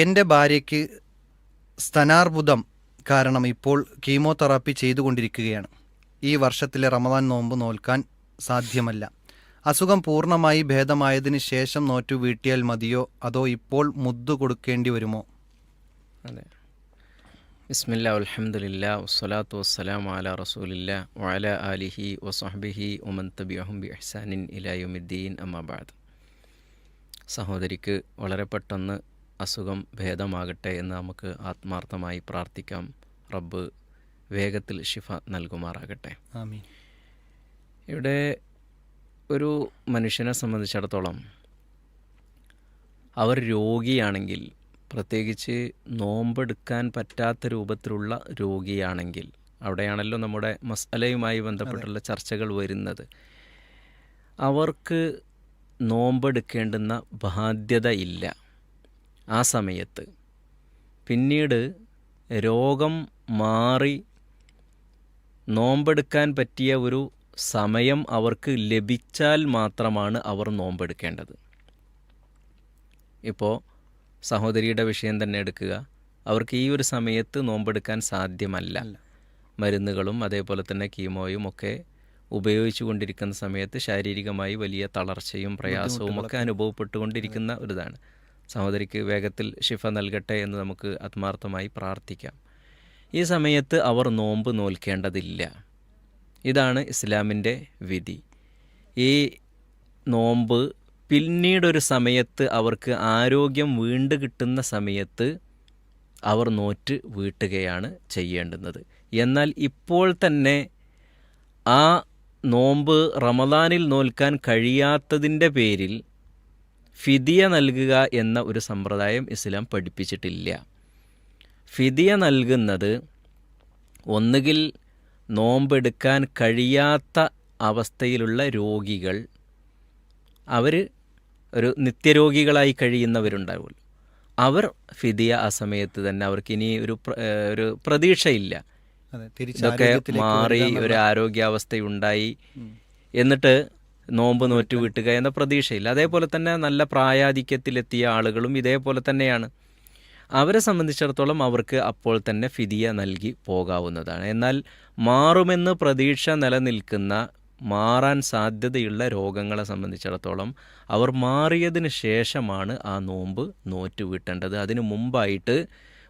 എൻ്റെ ഭാര്യയ്ക്ക് സ്തനാർബുദം കാരണം ഇപ്പോൾ കീമോതെറാപ്പി ചെയ്തുകൊണ്ടിരിക്കുകയാണ്. ഈ വർഷത്തിലെ റമദാൻ നോമ്പ് നോൽക്കാൻ സാധ്യമല്ല. അസുഖം പൂർണ്ണമായി ഭേദമായതിനു ശേഷം നോറ്റു വീട്ടിയാൽ മതിയോ, അതോ ഇപ്പോൾ മുദ്ദു കൊടുക്കേണ്ടി വരുമോ? അതെ. ബിസ്മില്ലാ അൽഹംദുലില്ലാ വസ്സലാത്തു വസ്സലാമു അലാ റസൂലില്ലാ വഅലാ ആലിഹി വസഹ്ബിഹി വമൻ തബിഅഹും ബി ഇഹ്സാനിൻ ഇലാ യൗമിദ്ദീൻ അമ്മാ ബഅദ്. സഹോദരിക്ക് വളരെ പെട്ടെന്ന് അസുഖം ഭേദമാകട്ടെ എന്ന് നമുക്ക് ആത്മാർത്ഥമായി പ്രാർത്ഥിക്കാം. റബ്ബ് വേഗത്തിൽ ശിഫ നൽകുമാറാകട്ടെ. ആമീൻ. ഇവിടെ ഒരു മനുഷ്യനെ സംബന്ധിച്ചിടത്തോളം അവർ രോഗിയാണെങ്കിൽ, പ്രത്യേകിച്ച് നോമ്പെടുക്കാൻ പറ്റാത്ത രൂപത്തിലുള്ള രോഗിയാണെങ്കിൽ, അവിടെയാണല്ലോ നമ്മുടെ മസ്അലയുമായി ബന്ധപ്പെട്ടുള്ള ചർച്ചകൾ വരുന്നത്. അവർക്ക് നോമ്പെടുക്കേണ്ടുന്ന ബാധ്യത ഇല്ല ആ സമയത്ത്. പിന്നീട് രോഗം മാറി നോമ്പെടുക്കാൻ പറ്റിയ ഒരു സമയം അവർക്ക് ലഭിച്ചാൽ മാത്രമാണ് അവർ നോമ്പെടുക്കേണ്ടത്. ഇപ്പോൾ സഹോദരിയുടെ വിഷയം തന്നെ എടുക്കുക. അവർക്ക് ഈ ഒരു സമയത്ത് നോമ്പെടുക്കാൻ സാധ്യമല്ല. മരുന്നുകളും അതേപോലെ തന്നെ കീമോയും ഒക്കെ ഉപയോഗിച്ചു കൊണ്ടിരിക്കുന്ന സമയത്ത് ശാരീരികമായി വലിയ തളർച്ചയും പ്രയാസവും ഒക്കെ അനുഭവപ്പെട്ടുകൊണ്ടിരിക്കുന്ന ഒരിതാണ്. സഹോദരിക്ക് വേഗത്തിൽ ശിഫ നൽകട്ടെ എന്ന് നമുക്ക് ആത്മാർത്ഥമായി പ്രാർത്ഥിക്കാം. ഈ സമയത്ത് അവർ നോമ്പ് നോൽക്കേണ്ടതില്ല. ഇതാണ് ഇസ്ലാമിൻ്റെ വിധി. ഈ നോമ്പ് പിന്നീടൊരു സമയത്ത് അവർക്ക് ആരോഗ്യം വീണ്ടും കിട്ടുന്ന സമയത്ത് അവർ നോറ്റ് വീട്ടുകയാണ് ചെയ്യേണ്ടുന്നത്. എന്നാൽ ഇപ്പോൾ തന്നെ ആ നോമ്പ് റമദാനിൽ നോൽക്കാൻ കഴിയാത്തതിൻ്റെ പേരിൽ ഫിദിയ നൽകുക എന്ന ഒരു സമ്പ്രദായം ഇസ്ലാം പഠിപ്പിച്ചിട്ടില്ല. ഫിദിയ നൽകുന്നത് ഒന്നുകിൽ നോമ്പെടുക്കാൻ കഴിയാത്ത അവസ്ഥയിലുള്ള രോഗികൾ, അവർ ഒരു നിത്യരോഗികളായി കഴിയുന്നവരുണ്ടാവുമല്ലോ, അവർ ഫിദിയ ആ സമയത്ത് തന്നെ, അവർക്ക് ഇനി ഒരു പ്രതീക്ഷയില്ല, ഇതൊക്കെ മാറി ഒരു ആരോഗ്യാവസ്ഥയുണ്ടായി എന്നിട്ട് നോമ്പ് നോറ്റ് വീട്ടുക എന്ന പ്രതീക്ഷയില്ല. അതേപോലെ തന്നെ നല്ല പ്രായാധിക്യത്തിലെത്തിയ ആളുകളും ഇതേപോലെ തന്നെയാണ്. അവരെ സംബന്ധിച്ചിടത്തോളം അവർക്ക് അപ്പോൾ തന്നെ ഫിദിയ നൽകി പോകാവുന്നതാണ്. എന്നാൽ മാറുമെന്ന് പ്രതീക്ഷ നിലനിൽക്കുന്ന, മാറാൻ സാധ്യതയുള്ള രോഗങ്ങളെ സംബന്ധിച്ചിടത്തോളം അവർ മാറിയതിന് ശേഷമാണ് ആ നോമ്പ് നോറ്റ് വീട്ടേണ്ടത്. അതിനു മുമ്പായിട്ട്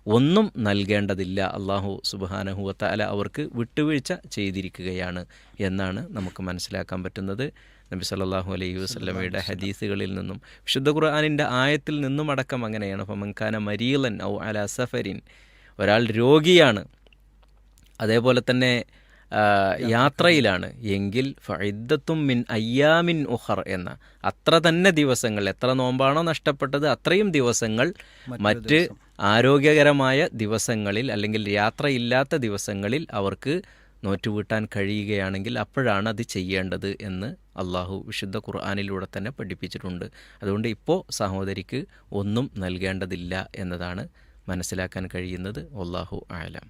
ഒന്നും നൽകേണ്ടതില്ല. അള്ളാഹു സുബ്ഹാനഹു വ തആല അവർക്ക് വിട്ടുവീഴ്ച ചെയ്തിരിക്കുകയാണ് എന്നാണ് നമുക്ക് മനസ്സിലാക്കാൻ പറ്റുന്നത്. നബി സല്ലല്ലാഹു അലൈഹി വസല്ലമയുടെ ഹദീസുകളിൽ നിന്നും വിശുദ്ധ ഖുർആനിൻ്റെ ആയത്തിൽ നിന്നും അടക്കം അങ്ങനെയാണ്. ഫമൻ കാന മരീളൻ ഔ അലാ സഫരിൻ, ഒരാൾ രോഗിയാണ്, അതേപോലെ തന്നെ യാത്രയിലാണ് എങ്കിൽ ഫഇദ്ദത്തും മിൻ അയ്യാമിൻ ഉഖർ എന്ന അത്ര തന്നെ ദിവസങ്ങൾ, എത്ര നോമ്പാണോ നഷ്ടപ്പെട്ടത് അത്രയും ദിവസങ്ങൾ മറ്റ് ആരോഗ്യകരമായ ദിവസങ്ങളിൽ അല്ലെങ്കിൽ യാത്രയില്ലാത്ത ദിവസങ്ങളിൽ അവർക്ക് നോറ്റുവീട്ടാൻ കഴിയുകയാണെങ്കിൽ അപ്പോഴാണ് അത് ചെയ്യേണ്ടത് എന്ന് അള്ളാഹു വിശുദ്ധ ഖുർആനിലൂടെ തന്നെ പഠിപ്പിച്ചിട്ടുണ്ട്. അതുകൊണ്ട് ഇപ്പോൾ സഹോദരിക്ക് ഒന്നും നൽകേണ്ടതില്ല എന്നതാണ് മനസ്സിലാക്കാൻ കഴിയുന്നത്. വല്ലാഹു അഅലം.